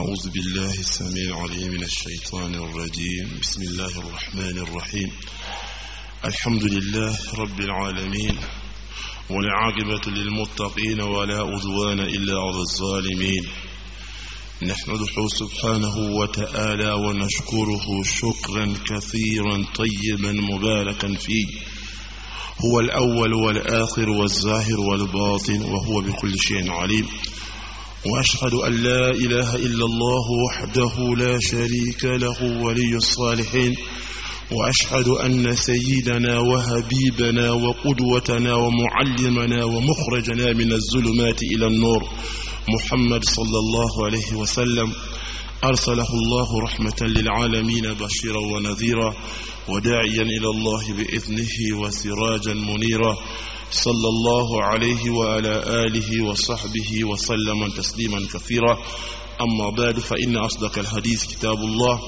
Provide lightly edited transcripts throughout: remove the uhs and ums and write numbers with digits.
أعوذ بالله السميع العليم من الشيطان الرجيم بسم الله الرحمن الرحيم الحمد لله رب العالمين والعاقبة للمتقين ولا عدوان إلا على الظالمين نحمده سبحانه وتعالى ونشكره شكرا كثيرا طيبا مباركا فيه هو الأول والآخر والظاهر والباطن وهو بكل شيء عليم وأشهد أن لا إله إلا الله وحده لا شريك له ولي الصالحين وأشهد أن سيدنا وحبيبنا وقدوتنا ومعلمنا ومخرجنا من الظلمات إلى النور محمد صلى الله عليه وسلم أرسله الله رحمة للعالمين بشيرا ونذيرا وداعيا إلى الله بإذنه وسراجا منيرا صلى الله عليه وعلى آله وصحبه وسلم تسليما كثيرا أما بعد فإن أصدق الحديث كتاب الله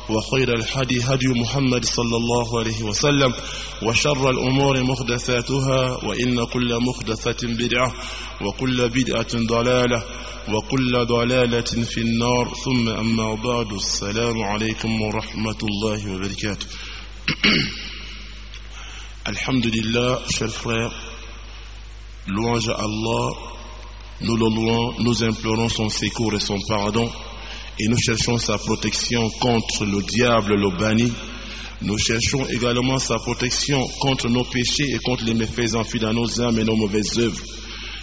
وخير الهدي هدي محمد صلى الله عليه وسلم وشر الأمور محدثاتها وإن كل محدثة بدعة وكل بدعة ضلالة وكل ضلالة في النار ثم أما بعد السلام عليكم ورحمة الله وبركاته Alhamdulillah, chers frères, louange à Allah, nous le louons, nous implorons son secours et son pardon, et nous cherchons sa protection contre le diable, le banni. Nous cherchons également sa protection contre nos péchés et contre les méfaits enfuis dans nos âmes et nos mauvaises œuvres.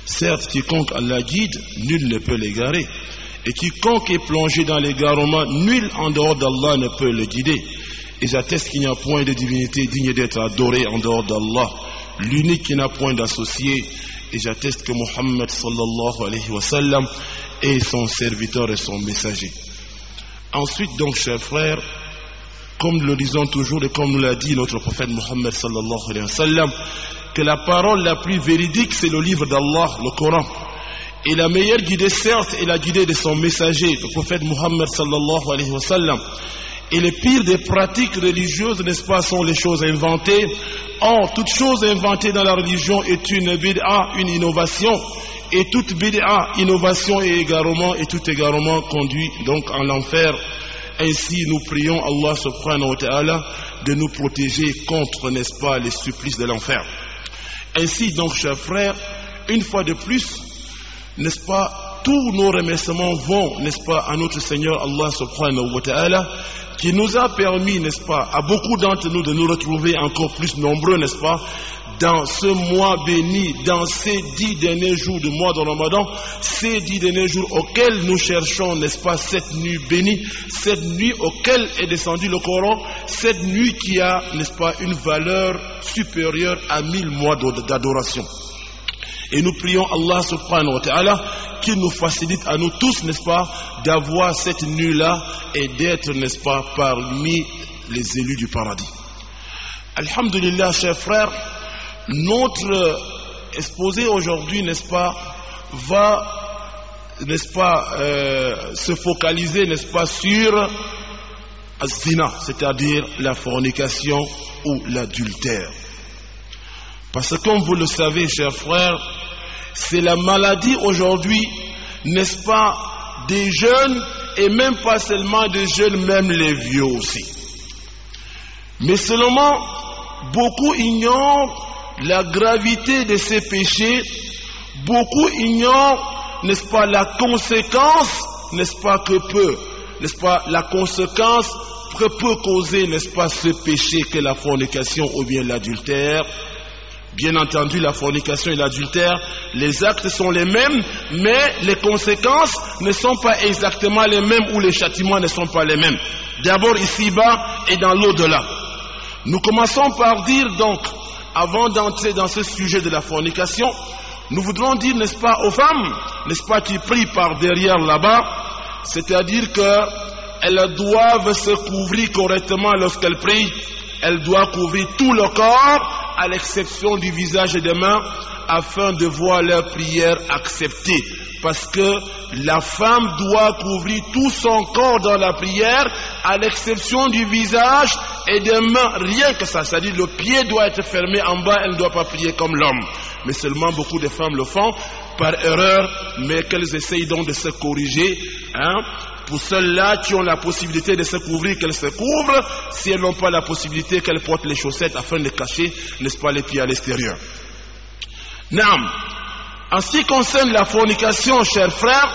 Certes, quiconque Allah guide, nul ne peut l'égarer, et quiconque est plongé dans l'égarement, nul en dehors d'Allah ne peut le guider. Et j'atteste qu'il n'y a point de divinité digne d'être adorée en dehors d'Allah, l'unique qui n'a point d'associé. Et j'atteste que Muhammad sallallahu alayhi wa sallam est son serviteur et son messager. Ensuite donc, chers frères, comme nous le disons toujours et comme nous l'a dit notre prophète Muhammad sallallahu alayhi wa sallam, que la parole la plus véridique c'est le livre d'Allah, le Coran. Et la meilleure guidée certes est la guidée de son messager, le prophète Muhammad sallallahu alayhi wa sallam. Et le pire des pratiques religieuses, n'est-ce pas, sont les choses inventées. Or, toute chose inventée dans la religion est une bid'a, une innovation. Et toute bid'a, innovation et égarement, et tout égarement conduit donc en l'enfer. Ainsi, nous prions Allah subhanahu wa ta'ala de nous protéger contre, n'est-ce pas, les supplices de l'enfer. Ainsi, donc, chers frères, une fois de plus, n'est-ce pas, tous nos remerciements vont, n'est-ce pas, à notre Seigneur Allah subhanahu wa ta'ala, qui nous a permis, n'est-ce pas, à beaucoup d'entre nous de nous retrouver encore plus nombreux, n'est-ce pas, dans ce mois béni, dans ces 10 derniers jours du mois de Ramadan, ces 10 derniers jours auxquels nous cherchons, n'est-ce pas, cette nuit bénie, cette nuit auquel est descendu le Coran, cette nuit qui a, n'est-ce pas, une valeur supérieure à 1000 mois d'adoration. Et nous prions Allah subhanahu wa ta'ala qu'il nous facilite à nous tous, n'est-ce pas, d'avoir cette nuit-là et d'être, n'est-ce pas, parmi les élus du paradis. Alhamdulillah, chers frères, notre exposé aujourd'hui, n'est-ce pas, va, n'est-ce pas, se focaliser, n'est-ce pas, sur az-zina, c'est-à-dire la fornication ou l'adultère. Parce que comme vous le savez, chers frères, c'est la maladie aujourd'hui, n'est-ce pas, des jeunes, et même pas seulement des jeunes, même les vieux aussi. Mais seulement, beaucoup ignorent la gravité de ces péchés, beaucoup ignorent, n'est-ce pas, la conséquence, n'est-ce pas, que peut, n'est-ce pas, la conséquence que peut causer, n'est-ce pas, ce péché que la fornication ou bien l'adultère. Bien entendu, la fornication et l'adultère, les actes sont les mêmes, mais les conséquences ne sont pas exactement les mêmes ou les châtiments ne sont pas les mêmes. D'abord ici-bas et dans l'au-delà. Nous commençons par dire donc, avant d'entrer dans ce sujet de la fornication, nous voudrons dire, n'est-ce pas, aux femmes, n'est-ce pas, qui prient par derrière là-bas, c'est-à-dire qu'elles doivent se couvrir correctement lorsqu'elles prient, elles doivent couvrir tout le corps, à l'exception du visage et des mains, afin de voir leur prière acceptée. Parce que la femme doit couvrir tout son corps dans la prière, à l'exception du visage et des mains. Rien que ça, c'est-à-dire le pied doit être fermé en bas, elle ne doit pas prier comme l'homme. Mais seulement beaucoup de femmes le font par erreur, mais qu'elles essayent donc de se corriger, Pour celles-là qui ont la possibilité de se couvrir, qu'elles se couvrent. Si elles n'ont pas la possibilité, qu'elles portent les chaussettes afin de cacher, n'est-ce pas, les pieds à l'extérieur. Naam. En ce qui concerne la fornication, chers frères,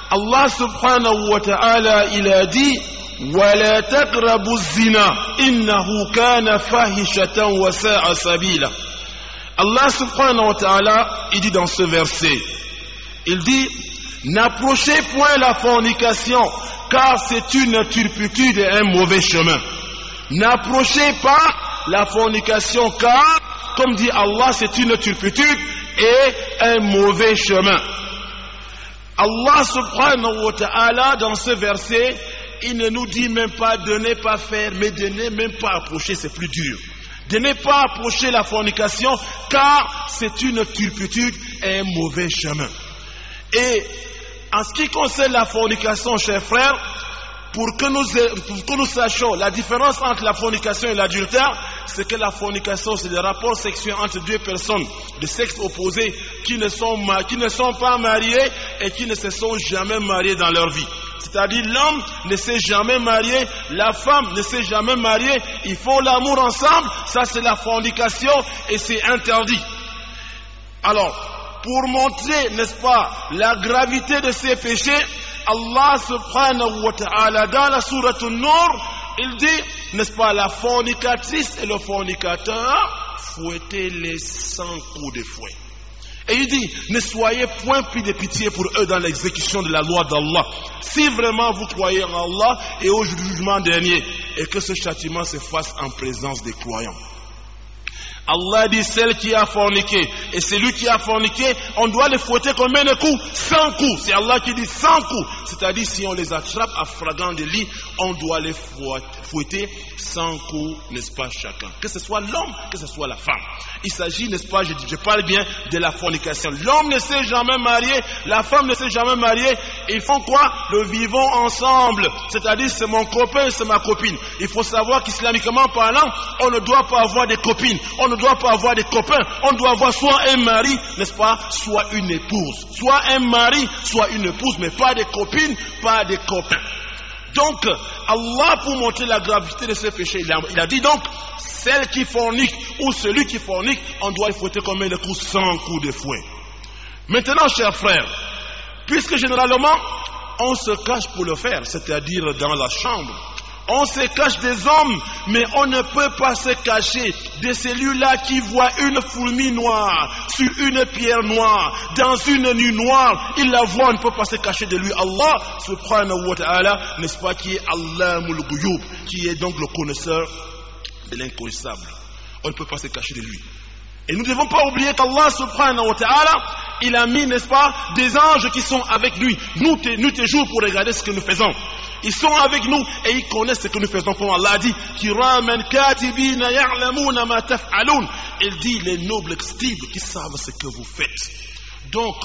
Allah subhanahu wa ta'ala, il a dit وَلَا تَقْرَبُوا الزِّنَا إِنَّهُ كَانَ فَاحِشَةً وَسَاءَ سَبِيلًا. Allah subhanahu wa ta'ala, il dit dans ce verset, il dit n'approchez point la fornication, car c'est une turpitude et un mauvais chemin. N'approchez pas la fornication, car, comme dit Allah, c'est une turpitude et un mauvais chemin. Allah subhanahu wa ta'ala, dans ce verset, il ne nous dit même pas de ne pas faire, mais de ne même pas approcher, c'est plus dur. De ne pas approcher la fornication, car c'est une turpitude et un mauvais chemin. Et en ce qui concerne la fornication, chers frères, pour que nous sachions la différence entre la fornication et l'adultère, c'est que la fornication, c'est des rapports sexuels entre deux personnes de sexe opposé qui ne sont pas mariées et qui ne se sont jamais mariées dans leur vie. C'est-à-dire l'homme ne s'est jamais marié, la femme ne s'est jamais mariée, ils font l'amour ensemble, ça c'est la fornication et c'est interdit. Alors, pour montrer, n'est-ce pas, la gravité de ces péchés, Allah subhanahu wa ta'ala, dans la sourate An-Nur, il dit, n'est-ce pas, la fornicatrice et le fornicateur, fouettez les 100 coups de fouet. Et il dit, ne soyez point pris de pitié pour eux dans l'exécution de la loi d'Allah. Si vraiment vous croyez en Allah et au jugement dernier, et que ce châtiment se fasse en présence des croyants. Allah dit, celle qui a forniqué, et celui qui a forniqué, on doit les fouetter combien de coups? 100 coups. C'est Allah qui dit 100 coups. C'est-à-dire, si on les attrape à flagrant délit, on doit les fouetter 100 coups, n'est-ce pas, chacun. Que ce soit l'homme, que ce soit la femme. Il s'agit, n'est-ce pas, je parle bien de la fornication. L'homme ne s'est jamais marié, la femme ne s'est jamais mariée. Ils font quoi? Le vivons ensemble. C'est-à-dire, c'est mon copain, c'est ma copine. Il faut savoir qu'islamiquement parlant, on ne doit pas avoir des copines. On ne doit pas avoir des copains. On doit avoir soit un mari, n'est-ce pas, soit une épouse. Soit un mari, soit une épouse, mais pas des copines, pas des copains. Donc, Allah, pour montrer la gravité de ce péché, il a dit donc, celle qui fornique ou celui qui fornique, on doit y fouetter combien de coups? 100 coups de fouet. Maintenant, chers frères, puisque généralement, on se cache pour le faire, c'est-à-dire dans la chambre. On se cache des hommes, mais on ne peut pas se cacher de celui-là qui voit une fourmi noire sur une pierre noire, dans une nuit noire. Il la voit, on ne peut pas se cacher de lui. Allah subhanahu wa ta'ala, n'est-ce pas, qui est Allamul Ghuyub, qui est donc le connaisseur de l'inconnaissable. On ne peut pas se cacher de lui. Et nous ne devons pas oublier qu'Allah subhanahu wa ta'ala, il a mis, n'est-ce pas, des anges qui sont avec lui, nuit et jour, pour regarder ce que nous faisons. Ils sont avec nous et ils connaissent ce que nous faisons, comme Allah dit. Kiraman katibina ya'lamuna ma taf'alun. Il dit les nobles scribes qui savent ce que vous faites. Donc,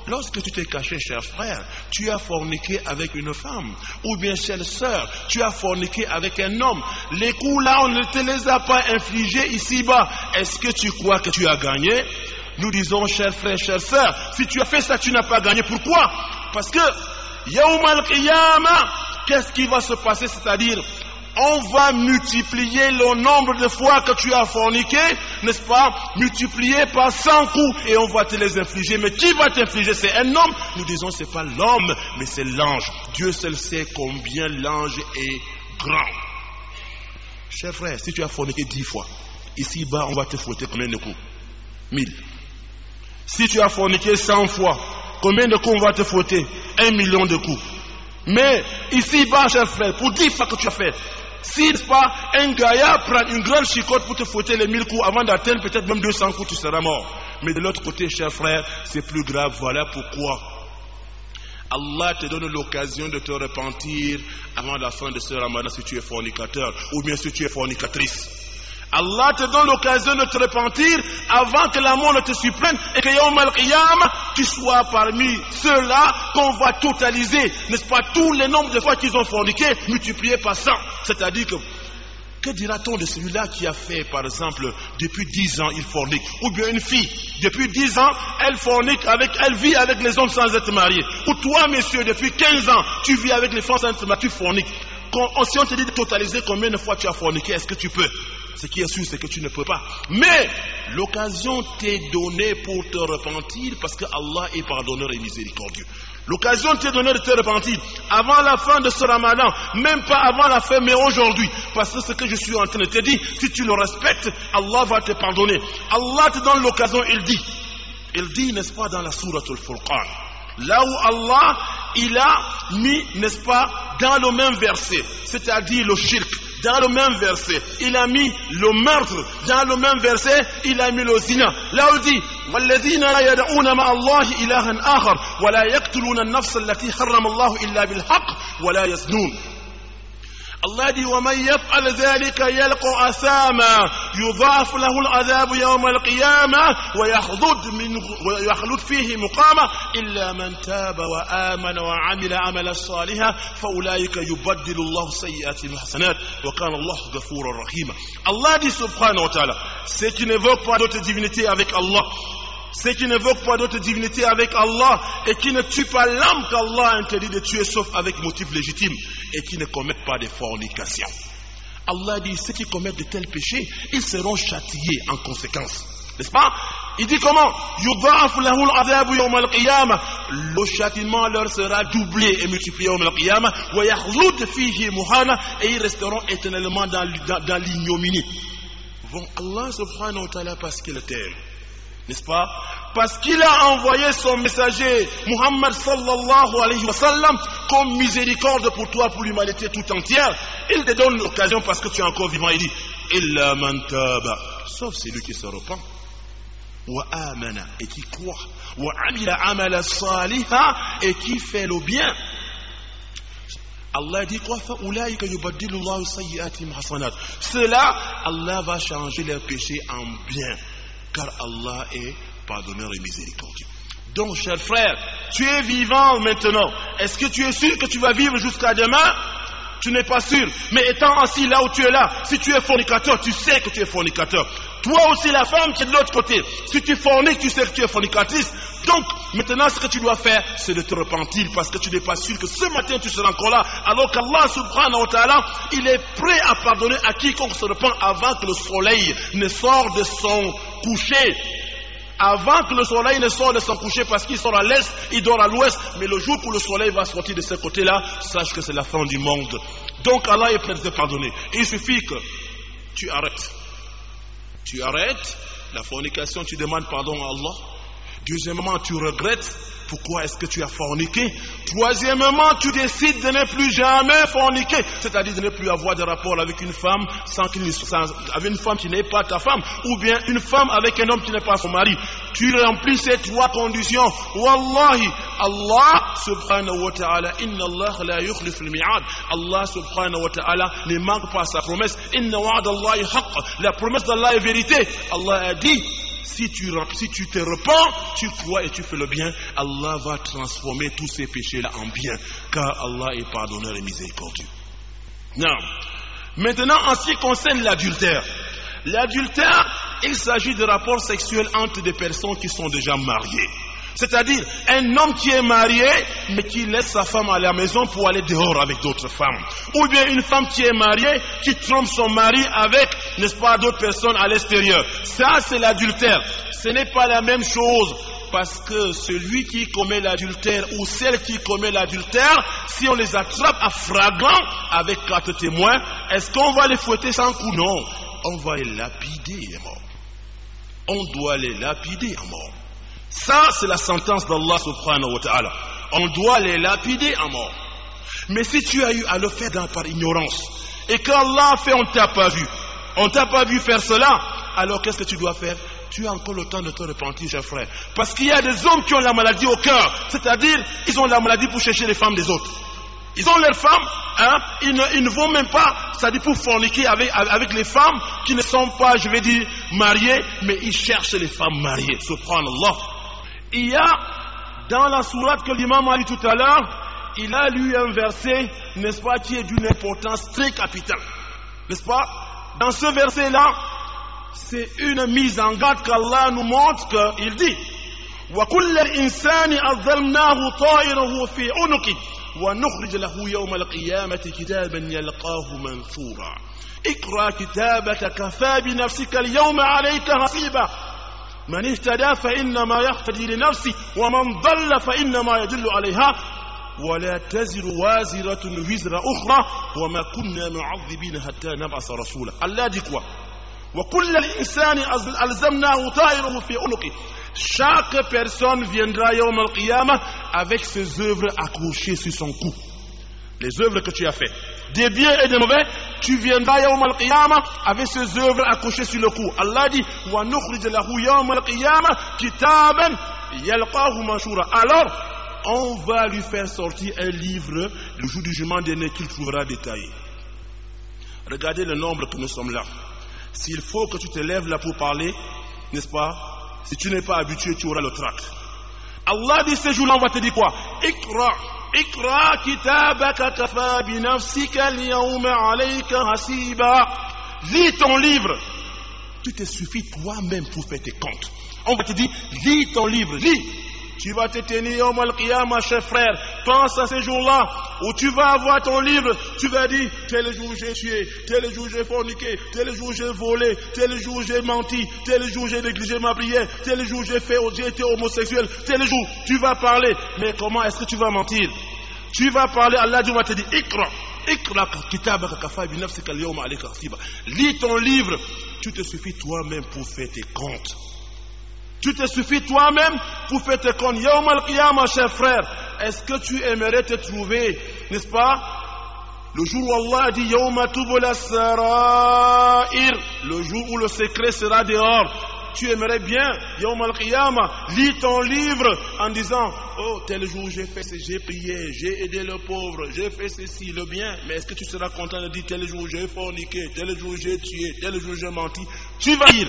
lorsque tu t'es caché, cher frère, tu as forniqué avec une femme, ou bien chère sœur, tu as forniqué avec un homme. Les coups là, on ne te les a pas infligés ici-bas. Est-ce que tu crois que tu as gagné? Nous disons, cher frère, chère sœur, si tu as fait ça, tu n'as pas gagné. Pourquoi? Parce que Yawm al-Qiyamah, qu'est-ce qui va se passer? C'est-à-dire, on va multiplier le nombre de fois que tu as forniqué, n'est-ce pas? Multiplié par 100 coups et on va te les infliger. Mais qui va t'infliger? C'est un homme. Nous disons, c'est pas l'homme, mais c'est l'ange. Dieu seul sait combien l'ange est grand. Cher frère, si tu as forniqué 10 fois, ici-bas, on va te fouetter combien de coups? 1000. Si tu as forniqué 100 fois, combien de coups on va te fouetter? 1 million de coups. Mais ici-bas, cher frère, pour 10 fois que tu as fait, si, n'est-ce pas, un gaillard prend une grande chicotte pour te fouetter les 1000 coups, avant d'atteindre peut-être même 200 coups, tu seras mort. Mais de l'autre côté, cher frère, c'est plus grave. Voilà pourquoi Allah te donne l'occasion de te repentir avant la fin de ce ramadan si tu es fornicateur, ou bien si tu es fornicatrice. Allah te donne l'occasion de te repentir avant que la mort ne te surprenne et que Yawm al-Qiyamah, tu sois parmi ceux-là qu'on va totaliser, n'est-ce pas, tous les nombres de fois qu'ils ont forniqué, multipliés par 100. C'est-à-dire que que dira-t-on de celui-là qui a fait, par exemple, depuis 10 ans, il fornique? Ou bien une fille, depuis 10 ans, elle fornique elle vit avec les hommes sans être mariée. Ou toi, monsieur, depuis 15 ans, tu vis avec les femmes sans être mariée, tu forniques. Si on te dit de totaliser combien de fois tu as forniqué, est-ce que tu peux? Ce qui est sûr, c'est que tu ne peux pas. Mais l'occasion t'est donnée pour te repentir, parce que Allah est pardonneur et miséricordieux. L'occasion t'est donnée de te repentir avant la fin de ce Ramadan, même pas avant la fin, mais aujourd'hui. Parce que ce que je suis en train de te dire, si tu le respectes, Allah va te pardonner. Allah te donne l'occasion, il dit, n'est-ce pas, dans la sourate Al-Furqan, là où Allah, il a mis, n'est-ce pas, dans le même verset, c'est-à-dire le shirk, dans le même verset, il a mis le meurtre, dans le même verset, il a mis le zina. Là où il dit, وَالَّذِينَ لَا يَدْعُونَ مَعَ اللَّهِ إِلَهًا آخَرَ وَلَا يَقْتُلُونَ النَّفْسَ الَّتِي حَرَّمَ اللَّهُ إِلَّا بِالْحَقِّ وَلَا يَزْنُونَ. Allah dit وَمَنْ يَفْعَلْ ذَلِكَ يَلْقَ أَثَامًا يُضَاعَفْ لَهُ الْعَذَابُ يَوْمَ الْقِيَامَةِ وَيَخْلُدْ فِيهِ مُقَامًا إِلَّا مَنْ تَابَ وَآمَنَ وَعَمِلَ عَمَلًا صَالِحًا فَأُولَئِكَ يُبَدِّلُ اللَّهُ سَيِّئَاتِهِمْ حَسَنَاتٍ وَكَانَ اللَّهُ غَفُورًا رَحِيمًا. Allah dit subhanahu wa ta'ala, ceux qui n'évoquent pas d'autres divinités avec Allah, ceux qui n'évoquent pas d'autres divinités avec Allah et qui ne tuent pas l'âme qu'Allah a interdit de tuer sauf avec motif légitime et qui ne commettent pas de fornication. Allah dit, ceux qui commettent de tels péchés, ils seront châtiés en conséquence. N'est-ce pas? Il dit comment? Le châtiment leur sera doublé et multiplié et ils resteront éternellement dans l'ignominie. Bon, Allah subhanahu wa ta'ala, parce qu'il t'aime, n'est-ce pas? Parce qu'il a envoyé son messager Muhammad sallallahu alayhi wa sallam comme miséricorde pour toi, pour l'humanité tout entière. Il te donne l'occasion parce que tu es encore vivant. Il dit illa man taba, sauf celui qui se repent, wa amana, et qui croit, wa amila amala saliha, et qui fait le bien. Allah dit quoi? Fa'ulaika yubaddilu Allahu sayyi'atihim hasanat. Cela, Allah va changer leurs péchés en bien, car Allah est pardonneur et miséricordieux. Donc, cher frère, tu es vivant maintenant. Est-ce que tu es sûr que tu vas vivre jusqu'à demain? Tu n'es pas sûr. Mais étant assis là où tu es là, si tu es fornicateur, tu sais que tu es fornicateur. Toi aussi, la femme qui est de l'autre côté, si tu forniques, tu sais que tu es fornicatrice. Donc, maintenant, ce que tu dois faire, c'est de te repentir, parce que tu n'es pas sûr que ce matin tu seras encore là, alors qu'Allah subhanahu wa ta'ala, il est prêt à pardonner à quiconque se repent avant que le soleil ne sorte de son coucher. Avant que le soleil ne sorte de son coucher, parce qu'il sort à l'est, il dort à l'ouest, mais le jour où le soleil va sortir de ce côté-là, sache que c'est la fin du monde. Donc Allah est prêt à te pardonner. Il suffit que tu arrêtes. Tu arrêtes la fornication, tu demandes pardon à Allah. Deuxièmement, tu regrettes. Pourquoi est-ce que tu as forniqué? Troisièmement, tu décides de ne plus jamais forniquer, c'est-à-dire de ne plus avoir de rapport avec une femme avec une femme qui n'est pas ta femme, ou bien une femme avec un homme qui n'est pas son mari. Tu remplis ces trois conditions. Wallahi, Allah subhanahu wa ta'ala, inna Allah la yukhlif al-mi'ad. Allah subhanahu wa ta'ala ne manque pas sa promesse. Inna wa'da Allahi haqq. La promesse d'Allah est vérité. Allah a dit, si tu te repens, tu crois et tu fais le bien, Allah va transformer tous ces péchés-là en bien, car Allah est pardonneur et miséricordieux. Non. Maintenant, en ce qui concerne l'adultère, il s'agit de rapports sexuels entre des personnes qui sont déjà mariées. C'est-à-dire un homme qui est marié mais qui laisse sa femme à la maison pour aller dehors avec d'autres femmes. Ou bien une femme qui est mariée qui trompe son mari avec, n'est-ce pas, d'autres personnes à l'extérieur. Ça, c'est l'adultère. Ce n'est pas la même chose, parce que celui qui commet l'adultère ou celle qui commet l'adultère, si on les attrape à flagrant avec 4 témoins, est-ce qu'on va les fouetter sans coup? Non. On va les lapider à mort. On doit les lapider à mort. Ça, c'est la sentence d'Allah subhanahu wa ta'ala. On doit les lapider à mort. Mais si tu as eu à le faire par ignorance, et qu'Allah a fait, on ne t'a pas vu faire cela, alors qu'est-ce que tu dois faire? Tu as encore le temps de te repentir, cher frère. Parce qu'il y a des hommes qui ont la maladie au cœur, c'est-à-dire, ils ont la maladie pour chercher les femmes des autres. Ils ont leurs femmes, ils ne vont même pas, c'est-à-dire pour forniquer avec les femmes qui ne sont pas, je vais dire, mariées, mais ils cherchent les femmes mariées. Subhanallah. Il y a, dans la sourate que l'imam a lu tout à l'heure, il a lu un verset, n'est-ce pas, qui est d'une importance très capitale. N'est-ce pas? dans ce verset-là, c'est une mise en garde qu'Allah nous montre qu'il dit وَكُلَّ الْإِنسَانِ أَظَّلْنَاهُ طَائِرَهُ فِي عُنُقِهِ وَنُخْرِجْ لَهُ يَوْمَ الْقِيَامَةِ كِتَابًا يَلْقَاهُ مَنشُورًا اقرأ كتابك كفى بنفسك اليوم عليك حسيبا من اهتدى فإنما يهتدي لنفسه ومن ضل فإنما يدل عليها ولا تزر وازرة وزر أخرى وما كنا معذبين حتى نبعث رسولا. Allah dit quoi? وكل الإنسان ألزمناه طائره في عنقه. Chaque personne viendra yawm al-qiyamah avec ses œuvres accrochées sur son cou. Les œuvres que tu as faites, des biens et des mauvais, tu viendras yawm al-qiyamah avec ses œuvres accrochées sur le cou. Allah dit wa nukhrij lahu yawm al-qiyamah kitaban yalqahu manshura. Alors on va lui faire sortir un livre le jour du jugement dernier qu'il trouvera détaillé. Regardez le nombre que nous sommes là. S'il faut que tu te lèves là pour parler, n'est-ce pas? Si tu n'es pas habitué, tu auras le trac. Allah dit ce jour-là, on va te dire quoi? Ikra kitabaka kafa bi nafsika al-yawma alayka hasiba. Lis ton livre. Tu te suffis toi-même pour faire tes comptes. On va te dire, lis ton livre, lis. Tu vas te tenir yawm al-qiyamah, cher frère. Pense à ce jour-là où tu vas avoir ton livre. Tu vas dire, tel jour j'ai tué, tel jour j'ai forniqué, tel jour j'ai volé, tel jour j'ai menti, tel jour j'ai négligé ma prière, tel jour j'ai été homosexuel, tel jour tu vas parler. Mais comment est-ce que tu vas mentir? Tu vas parler, Allah va te dire, Ikra kitabaka kafa bi nafsika al-yawma alayka hasiba. Lis ton livre. Tu te suffis toi-même pour faire tes comptes. Tu te suffis toi-même pour faire tes comptes. Yawm al-qiyamah, cher frère, est-ce que tu aimerais te trouver, n'est-ce pas, le jour où Allah dit Yawma tubla sarair, le jour où le secret sera dehors? Tu aimerais bien, Yawm al-qiyamah, lis ton livre en disant oh, tel jour j'ai fait ceci, j'ai prié, j'ai aidé le pauvre, j'ai fait ceci, le bien. Mais est-ce que tu seras content de dire tel jour j'ai forniqué, tel jour j'ai tué, tel jour j'ai menti? Tu vas dire.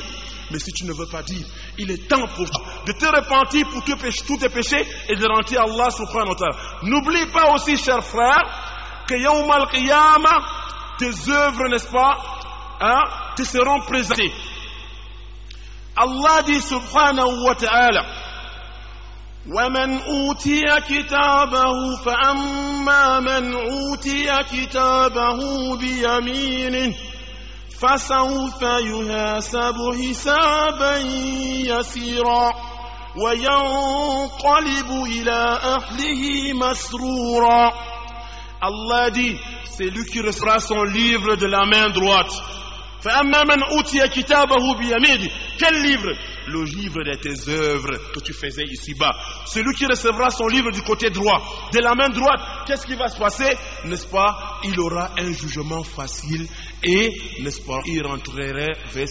Mais si tu ne veux pas dire, il est temps pour toi de te repentir pour tous tes péchés et de rentrer à Allah subhanahu wa ta'ala. N'oublie pas aussi, cher frère, que Yawm al-qiyamah, tes œuvres, n'est-ce pas, te seront présentées. Allah dit subhanahu wa ta'ala وَمَنْ أُوتِيَ كِتَابَهُ فَأَمَّا مَنْ أُوتِيَ كِتَابَهُ بِيَمِينِهِ فَسَوْفَ يُحَاسَبُ حِسَابًا يَسِيرًا وَيَنْقَلِبُ إِلَى أَهْلِهِ مَسْرُورًا. Allah dit, c'est lui qui recevra son livre de la main droite. فَأَمَّا مَنْ أُوتِيَ كِتَابَهُ بِيَمِينِهِ. Quel livre? Le livre de tes œuvres que tu faisais ici-bas. Celui qui recevra son livre du côté droit, de la main droite, qu'est-ce qui va se passer? N'est-ce pas? Il aura un jugement facile et, n'est-ce pas, il rentrerait vers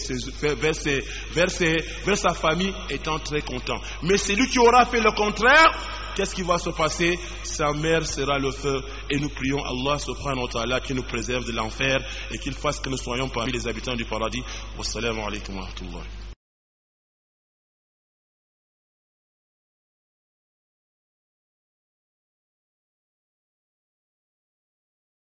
sa famille étant très content. Mais celui qui aura fait le contraire, qu'est-ce qui va se passer? Sa mère sera le feu. Et nous prions Allah subhanahu wa ta'ala qui nous préserve de l'enfer et qu'il fasse que nous soyons parmi les habitants du paradis. Wassalamu alaikum wa rahmatullah.